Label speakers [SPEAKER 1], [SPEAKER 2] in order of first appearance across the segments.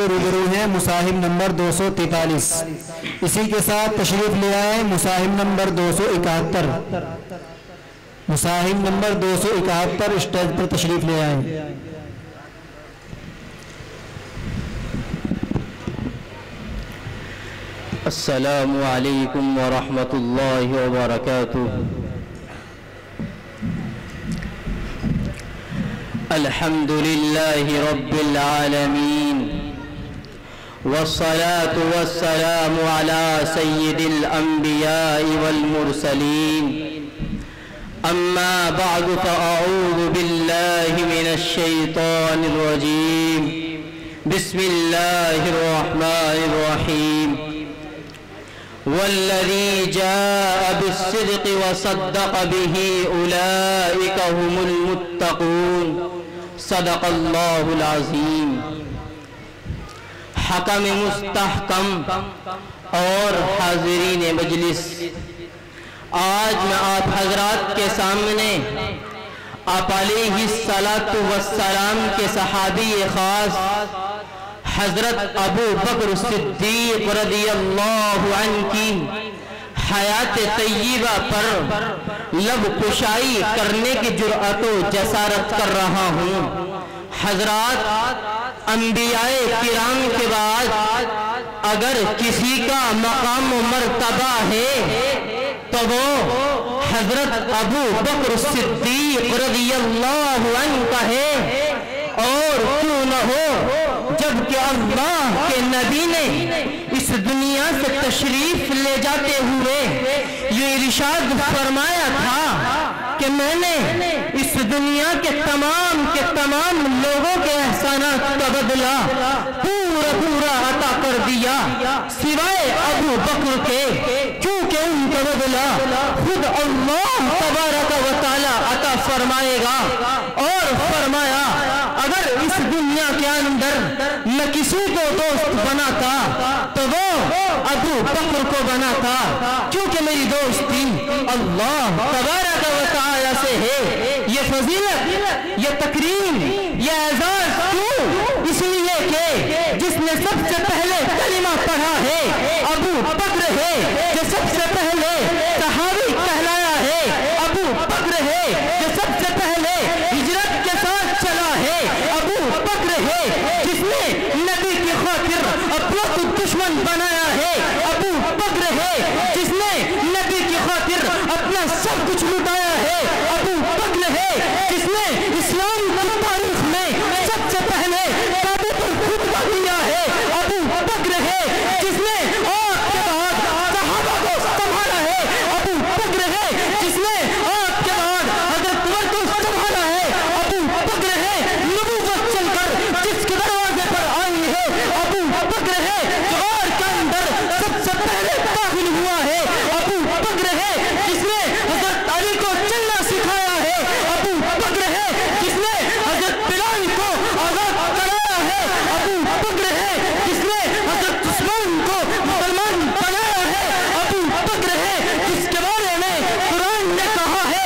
[SPEAKER 1] کے روبرو ہیں مصاحف نمبر 243. اسی کے ساتھ تشریف لے آئے مصاحف نمبر 271. مصاحف نمبر 271 اسٹیج پر تشریف لے آئے.
[SPEAKER 2] السلام علیکم ورحمۃ اللہ وبرکاتہ. الحمد للہ رب العالمین والصلاة والسلام على سید الانبیاء والمرسلین. اما بعد فاعوذ باللہ من الشیطان الرجیم. بسم اللہ الرحمن الرحیم. والذی جاء بالصدق وصدق به اولئک هم المتقون. صدق اللہ العظیم. حکم مستحکم اور حاضرین مجلس، آج میں آپ حضرات کے سامنے آپ علیہ الصلاۃ والسلام کے صحابی خاص حضرت ابو بکر صدیق رضی اللہ عنہ کی حیات طیبہ پر لب کشائی کرنے کی جرأت و جسارت کر رہا ہوں. حضرات، انبیاء کرام کے بعد اگر کسی کا مقام و مرتبہ ہے تو وہ حضرت ابو بکر صدیق رضی اللہ عنہ کا ہے. اور کیوں نہ ہو، جبکہ اللہ کے نبی نے اس دنیا سے تشریف لے جاتے ہوئے یہ ارشاد فرمایا تھا کہ میں نے اس دنیا کے تمام لوگوں کے احسانات کا بدلہ پورا عطا کر دیا سوائے ابو بکر کے، کیونکہ ان کا بدلہ خود اللہ تبارک و تعالی عطا فرمائے گا. اور فرمایا اگر اس دنیا کے اندر میں کسی کو دوست بناتا تو وہ ابو بکر کو بناتا، کیونکہ میری دوستی اللہ تبارک و تعالی سے ہے. یہ فضیلت، یہ تکریم، یہ اعزاز کیوں؟ اس لیے کہ جس نے سب سے پہلے کلمہ پڑھا ہے ابو بکر ہے، جو سب سے پہلے صحابی کہلایا ہے ابو بکر ہے، جو سب سے پہلے ہجرت کے ساتھ چلا ہے ابو بکر ہے، جس نے نبی کی خاطر اپنا کو دشمن بنایا ہے ابو بکر ہے، جس نے نبی کی خاطر اپنا سب کچھ لٹایا ہے ابو بکر ہے، جس نے اسلام کی تاریخ میں سب سے پہلے کعبے پر خطبہ دیا ہے ابو بکر ہے، جس نے آپ کے بعد صحابہ کو سنبھالا ہے ابو بکر ہے، جس نے آپ کے بعد حضرت عمر کو سنبھالا ہے ابو بکر ہے، نبوت چل کر جس کے دروازے پر آئی ہے ابو بکر ہے، غار کے اندر سب سے پہلے داخل ہوا ہے ابو بکر ہے، جس نے حضرت علی کو چلنا سکھایا ہے ابو بکر ہے، جس نے حضرت بلال کو آزاد کرایا ہے ابو بکر ہے، جس نے حضرت عثمان کو مسلمان بنایا ہے ابو بکر ہے، جس کے بارے میں قرآن نے کہا ہے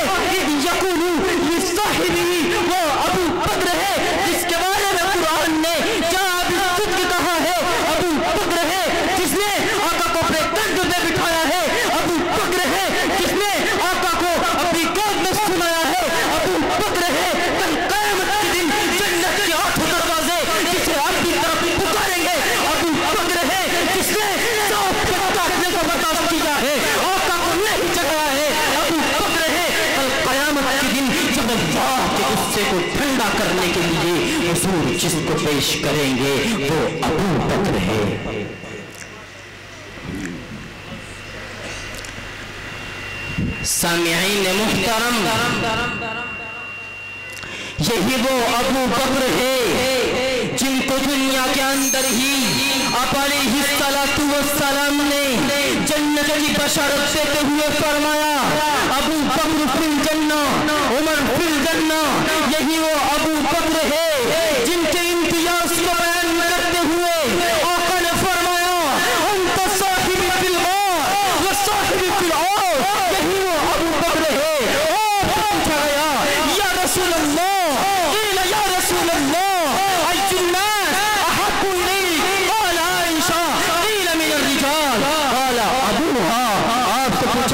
[SPEAKER 2] یقولو لصاحبہ وہ ابو بکر ہے، جس کے بارے میں قرآن نے جاء بالصدق کہا ہے ابو بکر ہے، جس نے آقا کو اپنے کندھے پہ بٹھایا ہے ابو بکر ہے، جس نے آقا کو اپنی گود میں سنایا ہے ابو بکر ہے. کل قیامت کے دن جنت کے 8 دروازے جسے آپ کی طرف پکاریں گے ابو بکر ہے، جس نے سانپ کو کاٹنے کا برداشت کیا ہے آقا کو نہیں جگایا ہے ابو بکر ہے. کل قیامت کے دن جب اللہ کے غصے کو ٹھنڈا کرنے کے لیے حضور جس کو پیش کریں گے وہ ابو بکر ہے. سامعین محترم، یہی وہ ابو بکر ہے جن کو دنیا کے اندر ہی آپ علیہ السلام نے جنت کی بشارت دیتے ہوئے فرمایا ابو بکر فی الجنہ عمر فی الجنہ. یہی وہ ابو بکر ہے جن کے امتیاز کو بیان کرتے ہوئے آقا نے فرمایا انت صاحبی فی الغار و صاحبی فی العار. یہی وہ ابو بکر ہے. اور پوچھا گیا یا رسول اللہ، قیل یا رسول اللہ ای الناس احب الیک